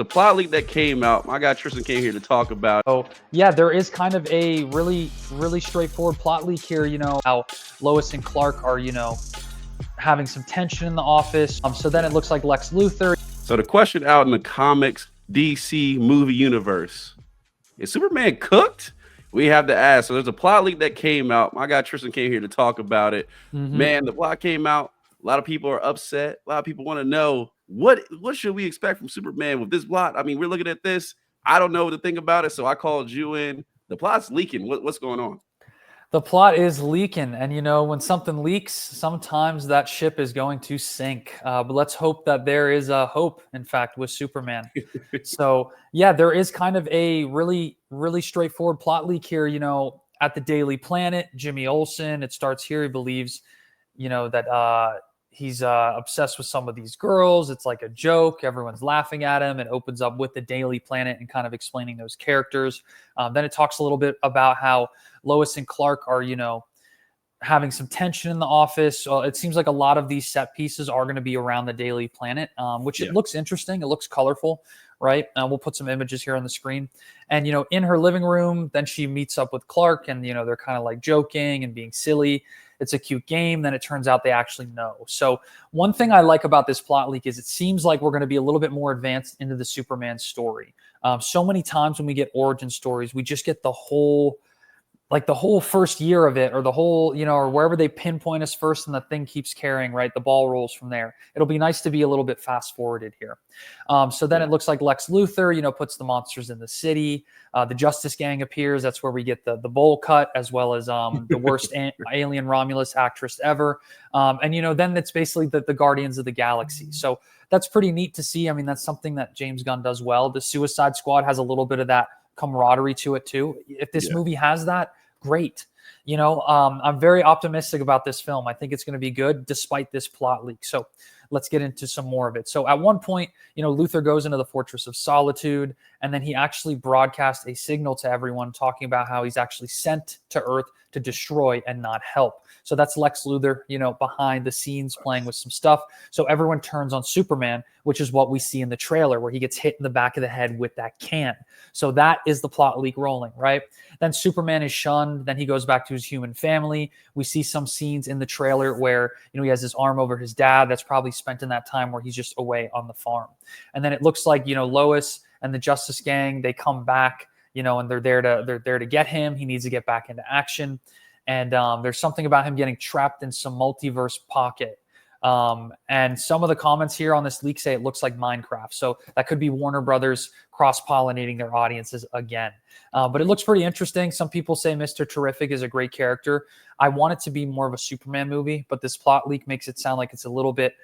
The plot leak that came out, my guy Tristan came here to talk about. So yeah, there is kind of a really straightforward plot leak here. How Lois and Clark are having some tension in the office. So then it looks like Lex Luthor. So the question out in the comics DC movie universe, is Superman cooked? We have to ask. So there's a plot leak that came out. My guy Tristan came here to talk about it. Man, the plot came out. A lot of people are upset. A lot of people want to know what should we expect from Superman with this plot. I mean, we're looking at this. I don't know what to think about it, so I called you in. The plot's leaking. What's going on? The plot is leaking, and when something leaks, sometimes that ship is going to sink. But let's hope that there is a hope, in fact, with Superman. So yeah, there is kind of a really straightforward plot leak here. At the Daily Planet, Jimmy Olsen. It starts here. He believes, that he's obsessed with some of these girls. It's like a joke. Everyone's laughing at him. It opens up with the Daily Planet and kind of explaining those characters. Then it talks a little bit about how Lois and Clark are, having some tension in the office. It seems like a lot of these set pieces are going to be around the Daily Planet, which it looks interesting. It looks colorful, right? We'll put some images here on the screen. And, in her living room, then she meets up with Clark and, they're kind of like joking and being silly. It's a cute game. Then it turns out they actually know. So one thing I like about this plot leak is it seems like we're going to be a little bit more advanced into the Superman story. So many times when we get origin stories, we just get the whole first year of it, or the whole, or wherever they pinpoint us first, and the thing keeps carrying, right? The ball rolls from there. It'll be nice to be a little bit fast forwarded here. So then it looks like Lex Luthor, puts the monsters in the city. The Justice Gang appears. That's where we get the bowl cut, as well as the worst alien Romulus actress ever. And then it's basically the Guardians of the Galaxy. So that's pretty neat to see. I mean, that's something that James Gunn does well. The Suicide Squad has a little bit of that camaraderie to it too. If this movie has that, great. I'm very optimistic about this film. I think it's going to be good despite this plot leak. So let's get into some more of it. So at one point, Luthor goes into the Fortress of Solitude, and then he actually broadcasts a signal to everyone talking about how he's actually sent to Earth to destroy and not help. So that's Lex Luthor, behind the scenes playing with some stuff. So everyone turns on Superman, which is what we see in the trailer, where he gets hit in the back of the head with that can. So that is the plot leak rolling, right? Then Superman is shunned. Then he goes back to his human family. We see some scenes in the trailer where, he has his arm over his dad. That's probably spent in that time where he's just away on the farm. And then it looks like, Lois and the Justice Gang, they come back, and they're there to get him. He needs to get back into action. And there's something about him getting trapped in some multiverse pocket. And some of the comments here on this leak say it looks like Minecraft. So that could be Warner Brothers cross-pollinating their audiences again. But it looks pretty interesting. Some people say Mr. Terrific is a great character. I want it to be more of a Superman movie, but this plot leak makes it sound like it's a little bit,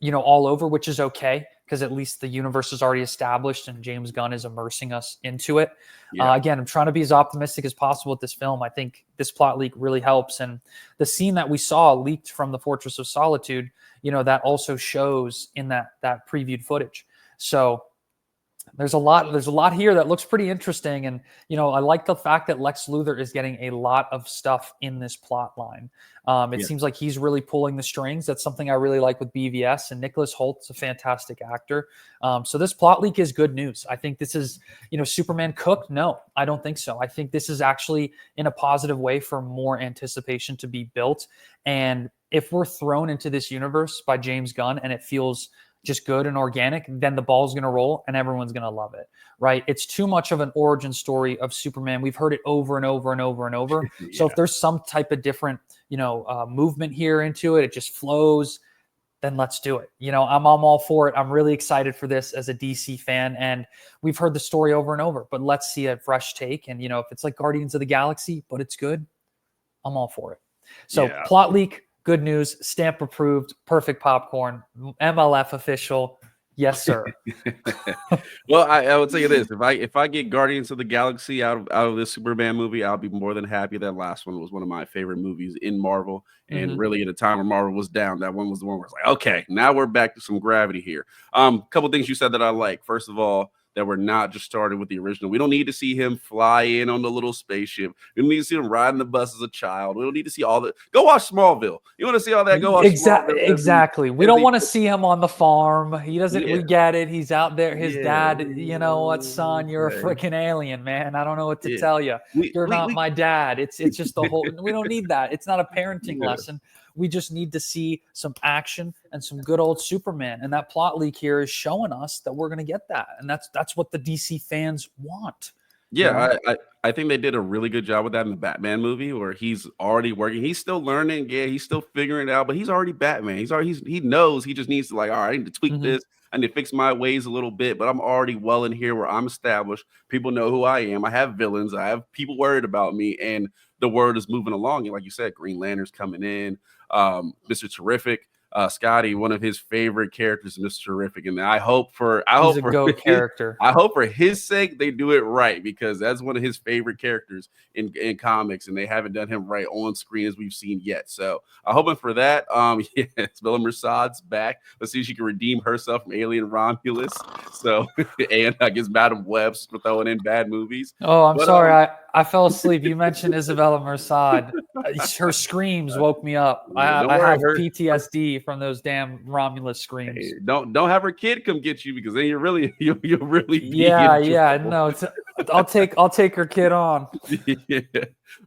all over, which is okay, because at least the universe is already established and James Gunn is immersing us into it. Again, I'm trying to be as optimistic as possible with this film. I think this plot leak really helps. And the scene that we saw leaked from the Fortress of Solitude, that also shows in that previewed footage. So there's a lot here that looks pretty interesting. And, I like the fact that Lex Luthor is getting a lot of stuff in this plot line. It seems like he's really pulling the strings. That's something I really like with BVS, and Nicholas Holt's a fantastic actor. So this plot leak is good news. I think this is, Superman cooked? No, I don't think so. I think this is actually in a positive way for more anticipation to be built. And if we're thrown into this universe by James Gunn and it feels just good and organic, then the ball's going to roll and everyone's going to love it, right? It's too much of an origin story of Superman. We've heard it over and over and over and over. So if there's some type of different, movement here into it, it just flows, then let's do it. I'm all for it. I'm really excited for this as a DC fan, and we've heard the story over and over, but let's see a fresh take. And, if it's like Guardians of the Galaxy, but it's good, I'm all for it. So plot leak, good news, stamp approved, perfect popcorn, MLF official. Yes, sir. Well, I would tell you this: if I get Guardians of the Galaxy out of this Superman movie, I'll be more than happy. That last one was one of my favorite movies in Marvel, and really at a time where Marvel was down, that one was the one where it's like, okay, now we're back to some gravity here. Couple things you said that I like. First of all, that we're not just starting with the original. We don't need to see him fly in on the little spaceship. We don't need to see him riding the bus as a child. We don't need to see all that. Go watch Smallville. You want to see all that? Go watch Smallville. Exactly. We don't want to see him on the farm. He doesn't. Yeah. We get it. He's out there. His Yeah. dad. You know what, son? You're a freaking alien, man. I don't know what to tell you. You're not my dad. It's just the whole. We don't need that. It's not a parenting lesson. We just need to see some action and some good old Superman. And that plot leak here is showing us that we're going to get that. And that's what the DC fans want. Yeah, I think they did a really good job with that in the Batman movie, where he's already working. He's still learning. Yeah, he's still figuring it out, but he's already Batman. He knows. He just needs to, like, all right, I need to tweak this. I need to fix my ways a little bit, but I'm already well in here where I'm established. People know who I am. I have villains. I have people worried about me, and the word is moving along. And like you said, Green Lantern's coming in. Mr. Terrific. Scotty, one of his favorite characters, Mr. Terrific, and I hope for character. I hope for his sake they do it right, because that's one of his favorite characters in comics, and they haven't done him right on screen as we've seen yet. So I'm hoping for that. Yes, Bella Mersad's back. Let's see if she can redeem herself from Alien Romulus. So and I guess Madam Web's throwing in bad movies. Oh, I'm sorry. I fell asleep. You mentioned Isabella Mersad. Her screams woke me up. I have PTSD from those damn Romulus screams. Hey, don't have her kid come get you, because then you'll really no. I'll take her kid on. Yeah.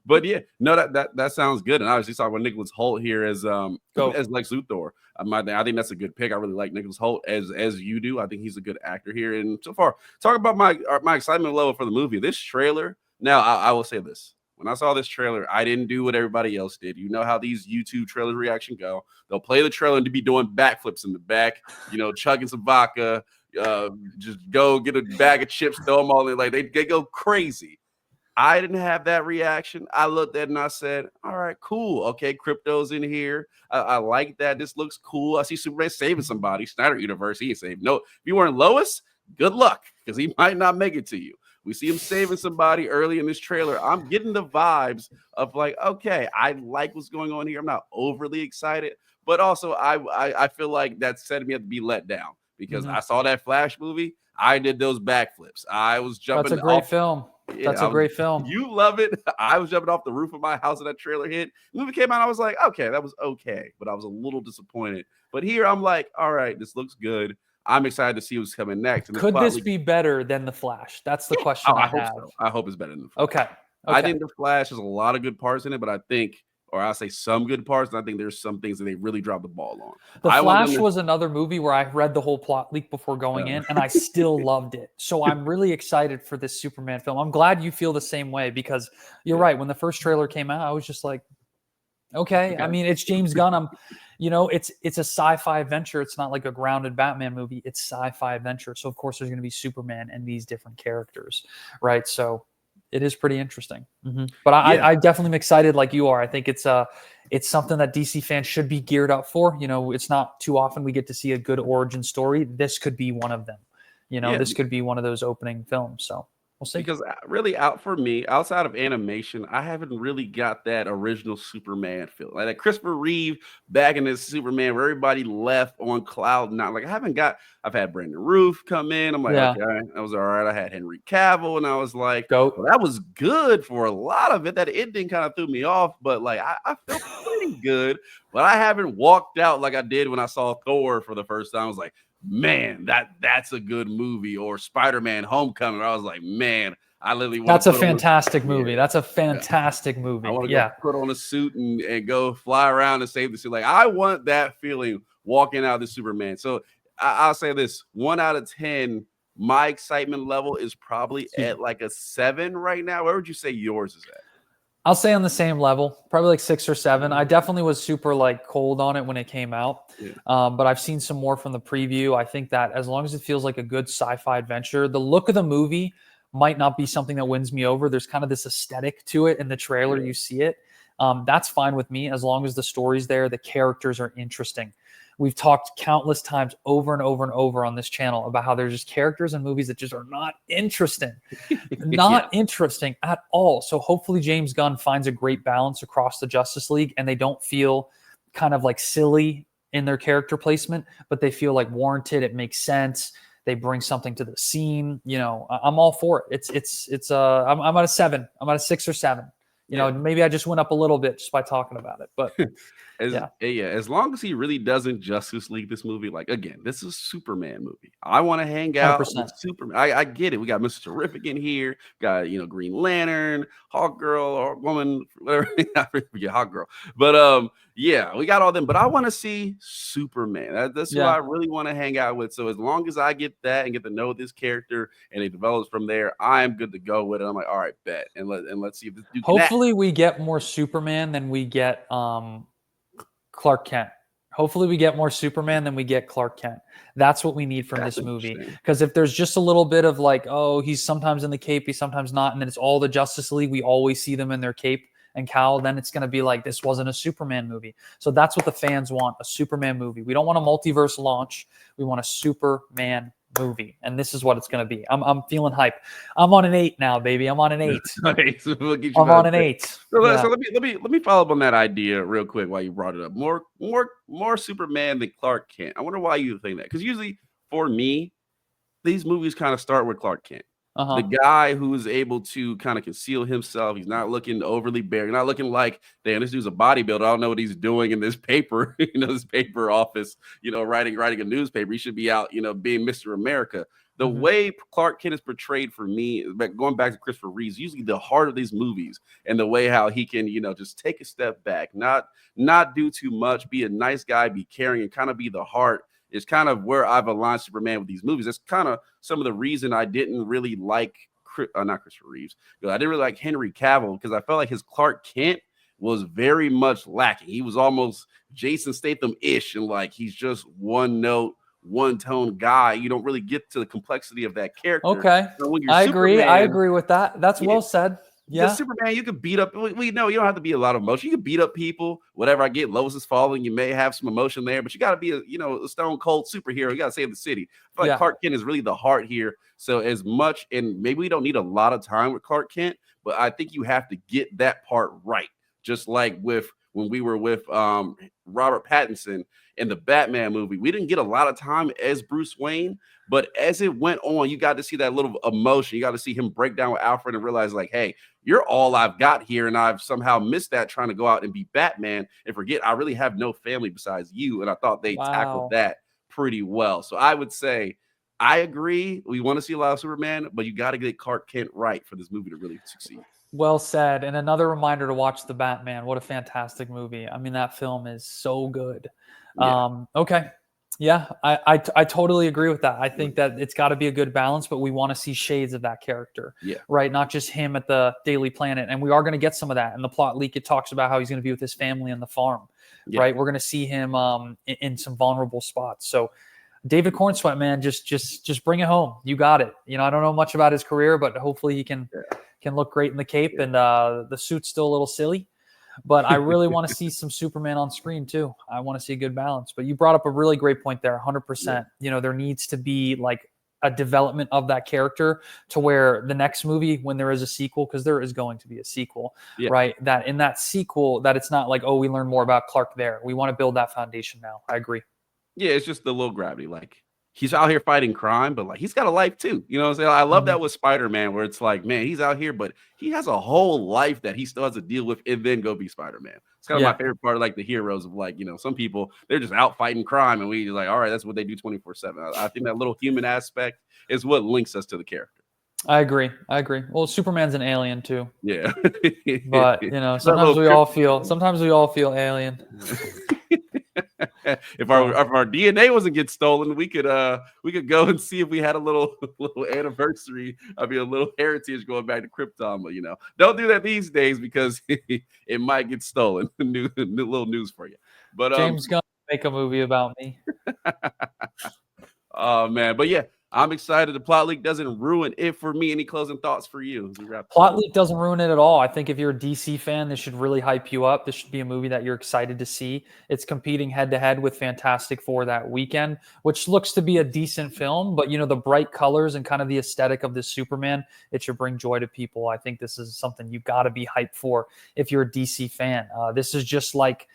But yeah, no, that sounds good. And obviously talking about Nicholas Hoult here as Lex Luthor. I think that's a good pick. I really like Nicholas Hoult as you do. I think he's a good actor here. And so far, talk about my excitement level for the movie. This trailer. Now, I will say this. When I saw this trailer, I didn't do what everybody else did. You know how these YouTube trailer reaction go. They'll play the trailer and to be doing backflips in the back, chugging some vodka, just go get a bag of chips, throw them all in. Like, they go crazy. I didn't have that reaction. I looked at it and I said, all right, cool. Okay, Crypto's in here. I like that. This looks cool. I see Superman saving somebody. Snyder Universe, he ain't saved. No, if you weren't Lois, good luck, because he might not make it to you. We see him saving somebody early in this trailer. I'm getting the vibes of like, okay, I like what's going on here. I'm not overly excited, but also I feel like that's setting me up to be let down, because I saw that Flash movie. I did those backflips. I was jumping. That's a great film. Yeah, that's a great film. You love it. I was jumping off the roof of my house when that trailer hit. The movie came out. I was like, okay, that was okay, but I was a little disappointed. But here I'm like, all right, this looks good. I'm excited to see what's coming next. And could this be better than The Flash? That's the question I have. So. I hope it's better than The Flash. Okay. I think The Flash has a lot of good parts in it, but I think, or I'll say some good parts, and I think there's some things that they really dropped the ball on. The Flash was another movie where I read the whole plot leak before going in, and I still loved it. So I'm really excited for this Superman film. I'm glad you feel the same way, because you're right. When the first trailer came out, I was just like, okay. I mean, it's James Gunn. It's a sci-fi adventure. It's not like a grounded Batman movie. It's sci-fi adventure. So of course there's going to be Superman and these different characters, right? So it is pretty interesting. But I definitely am excited like you are. I think it's something that DC fans should be geared up for. It's not too often we get to see a good origin story. This could be one of them. This could be one of those opening films. So we'll see. Because really, for me, outside of animation, I haven't really got that original Superman feel. Like that Christopher Reeve back in this Superman where everybody left on cloud nine. Like I've had Brandon Roof come in. I'm like, okay, that was all right. I had Henry Cavill, and I was like, well, that was good for a lot of it. That ending kind of threw me off, but like I felt pretty good. But I haven't walked out like I did when I saw Thor for the first time. I was like, man, that's a good movie. Or Spider-Man Homecoming. I was like, man, I literally want that's a fantastic movie. That's a fantastic movie. I want to go put on a suit and go fly around and save the city. Like, I want that feeling walking out of the Superman. So I'll say this: 1 out of 10, my excitement level is probably at like a 7 right now. Where would you say yours is at? I'll say on the same level, probably like 6 or 7. I definitely was super like cold on it when it came out. But I've seen some more from the preview. I think that as long as it feels like a good sci-fi adventure, the look of the movie might not be something that wins me over. There's kind of this aesthetic to it in the trailer. You see it. That's fine with me as long as the story's there, the characters are interesting. We've talked countless times over and over and over on this channel about how there's just characters in movies that just are not interesting, interesting at all. So hopefully James Gunn finds a great balance across the Justice League and they don't feel kind of like silly in their character placement, but they feel like warranted. It makes sense. They bring something to the scene. You know, I'm all for it. I'm at a 7. I'm at a 6 or 7. You know, maybe I just went up a little bit just by talking about it, but as long as he really doesn't Justice League this movie, like again, this is a Superman movie. I want to hang out 100%. with Superman. I get it. We got Mr. Terrific in here, got Green Lantern, Hawk Girl or woman, whatever. I forget Hawk Girl. But yeah, we got all them. But I want to see Superman. That's who I really want to hang out with. So as long as I get that and get to know this character and it develops from there, I am good to go with it. I'm like, all right, bet. And let's see if this dude hopefully we get more Superman than we get Clark Kent. Hopefully we get more Superman than we get Clark Kent. That's what we need from this movie. Because if there's just a little bit of like, oh, he's sometimes in the cape, he's sometimes not, and then it's all the Justice League, we always see them in their cape and cowl, then it's going to be like, this wasn't a Superman movie. So that's what the fans want, a Superman movie. We don't want a multiverse launch. We want a Superman movie, and this is what it's going to be. I'm feeling hype. I'm on an 8 now, baby. I'm on an 8. Nice. I'm on an 8. So let me follow up on that idea real quick while you brought it up. More Superman than Clark Kent. I wonder why you think that, because usually for me, these movies kind of start with Clark Kent. The guy who is able to kind of conceal himself. He's not looking overly bare. Not looking like, damn, this dude's a bodybuilder. I don't know what he's doing in this paper, this paper office, writing a newspaper. He should be out, being Mr. America. The way Clark Kent is portrayed for me, going back to Christopher Reeves, usually the heart of these movies and the way how he can, just take a step back, not do too much, be a nice guy, be caring, and kind of be the heart is kind of where I've aligned Superman with these movies. That's kind of some of the reason I didn't really like, not Christopher Reeves, I didn't really like Henry Cavill, because I felt like his Clark Kent was very much lacking. He was almost Jason Statham-ish, and like he's just one note, one tone guy. You don't really get to the complexity of that character. Okay, I agree with that. That's well said. Yeah, because Superman, you could beat up. We know you don't have to be a lot of emotion. You can beat up people. Whatever. I get, Lois is falling. You may have some emotion there, but you got to be a stone cold superhero. You got to save the city. I feel like Clark Kent is really the heart here. So as much, and maybe we don't need a lot of time with Clark Kent, but I think you have to get that part right. Just like when we were with Robert Pattinson in the Batman movie, we didn't get a lot of time as Bruce Wayne, but as it went on, you got to see that little emotion. You got to see him break down with Alfred and realize like, hey, you're all I've got here, and I've somehow missed that trying to go out and be Batman and forget I really have no family besides you. And I thought they tackled that pretty well. So I would say I agree. We want to see a lot of Superman, but you got to get Clark Kent right for this movie to really succeed. Well said. And another reminder to watch The Batman. What a fantastic movie. I mean, that film is so good. Okay. Yeah, I totally agree with that. I think that it's got to be a good balance, but we want to see shades of that character, right? Not just him at the Daily Planet. And we are going to get some of that. In the plot leak, it talks about how he's going to be with his family on the farm, right? We're going to see him in some vulnerable spots. So David Cornsweet, man, just bring it home. You got it. I don't know much about his career, but hopefully he can look great in the cape, and the suit's still a little silly. But I really want to see some Superman on screen too. I want to see a good balance. But you brought up a really great point there, 100%. There needs to be like a development of that character to where the next movie, when there is a sequel, because there is going to be a sequel, right? That in that sequel, that it's not like, oh, we learn more about Clark there. We want to build that foundation now. I agree. Yeah, it's just the little gravity. Like, he's out here fighting crime, but like he's got a life too. You know what I'm saying? I love that with Spider-Man, where it's like, man, he's out here, but he has a whole life that he still has to deal with and then go be Spider-Man. It's kind of my favorite part of like the heroes of like, some people, they're just out fighting crime and we like, all right, that's what they do 24/7. I think that little human aspect is what links us to the character. I agree. Well, Superman's an alien too. Yeah. But sometimes we all feel alien. If our DNA wasn't get stolen, we could go and see if we had a little anniversary. I mean, a little heritage going back to Krypton. But don't do that these days because it might get stolen. New little news for you. But James Gunn make a movie about me. Oh man, but yeah. I'm excited. The plot leak doesn't ruin it for me. Any closing thoughts for you? Plot leak doesn't ruin it at all. I think if you're a DC fan, this should really hype you up. This should be a movie that you're excited to see. It's competing head-to-head with Fantastic Four that weekend, which looks to be a decent film. But, the bright colors and kind of the aesthetic of this Superman, it should bring joy to people. I think this is something you got to be hyped for if you're a DC fan. This is just like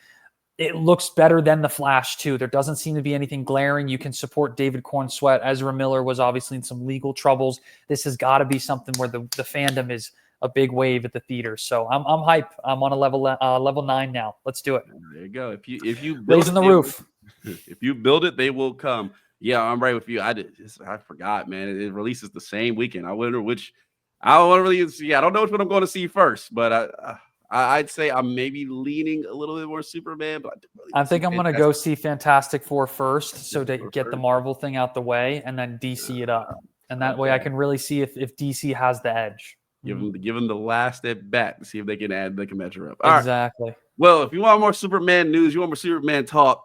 it looks better than the Flash too. There doesn't seem to be anything glaring. You can support David Corn Sweat. Ezra Miller was obviously in some legal troubles. This has got to be something where the fandom is a big wave at the theater. So I'm hype. I'm on a level 9 now. Let's do it. There you go. If you build Raising the roof. If you build it, they will come. Yeah, I'm right with you. I forgot, man. It releases the same weekend. I wonder which. I don't really see. I don't know which one I'm going to see first, but I'd say I'm maybe leaning a little bit more Superman. But I think I'm going to go see Fantastic Four first, so to get the Marvel thing out the way, and then DC it up, and that way I can really see if DC has the edge. Give them the last at bat to see if they can measure up. Exactly. Right. Well, if you want more Superman news, you want more Superman talk,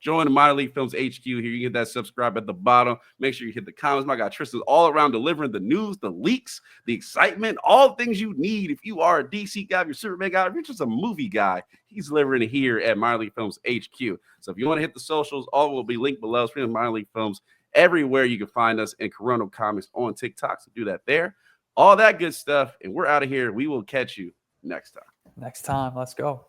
join the Minor League Films HQ here. You get that subscribe at the bottom. Make sure you hit the comments. My guy Tristan's all around delivering the news, the leaks, the excitement, all the things you need. If you are a DC guy, if you're a Superman guy, if you're just a movie guy, he's delivering it here at Minor League Films HQ. So if you want to hit the socials, all will be linked below. It's Minor League Films everywhere you can find us, and Corona Comics on TikTok. So do that there. All that good stuff. And we're out of here. We will catch you next time. Next time. Let's go.